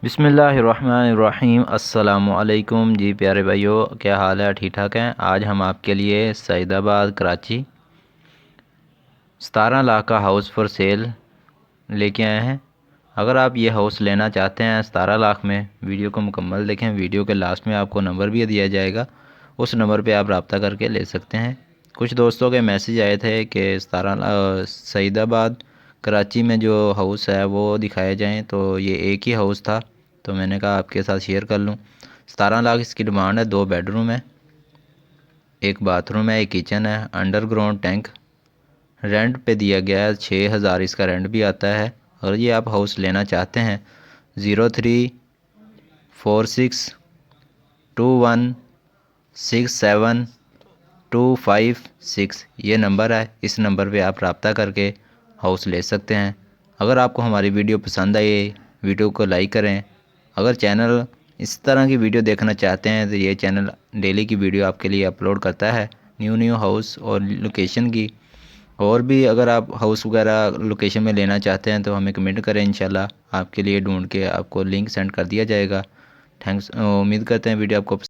बिस्मिल्लाहिर्रहमानिर्रहीम। अस्सलामुअलैकुम जी प्यारे भाइयों, क्या हाल है? ठीक ठाक हैं। आज हम आपके लिए सईदाबाद कराची 17 लाख का हाउस फॉर सेल लेके आए हैं। अगर आप ये हाउस लेना चाहते हैं 17 लाख में, वीडियो को मुकम्मल देखें। वीडियो के लास्ट में आपको नंबर भी दिया जाएगा, उस नंबर पे आप रब्ता करके ले सकते हैं। कुछ दोस्तों के मैसेज आए थे कि 17 सईदाबाद कराची में जो हाउस है वो दिखाए जाएं, तो ये एक ही हाउस था, तो मैंने कहा आपके साथ शेयर कर लूँ। 17 लाख इसकी डिमांड है। 2 बेडरूम है, एक बाथरूम है, एक किचन है, अंडरग्राउंड टैंक। रेंट पे दिया गया है 6000 इसका रेंट भी आता है। और ये आप हाउस लेना चाहते हैं 0346216725 ये नंबर है। इस नंबर पे आप रब्ता करके हाउस ले सकते हैं। अगर आपको हमारी वीडियो पसंद आई, वीडियो को लाइक करें। अगर चैनल इस तरह की वीडियो देखना चाहते हैं तो ये चैनल डेली की वीडियो आपके लिए अपलोड करता है, न्यू हाउस और लोकेशन की। और भी अगर आप हाउस वगैरह लोकेशन में लेना चाहते हैं तो हमें कमेंट करें, इंशाल्लाह आपके लिए ढूंढ के आपको लिंक सेंड कर दिया जाएगा। थैंक्स। उम्मीद करते हैं वीडियो आपको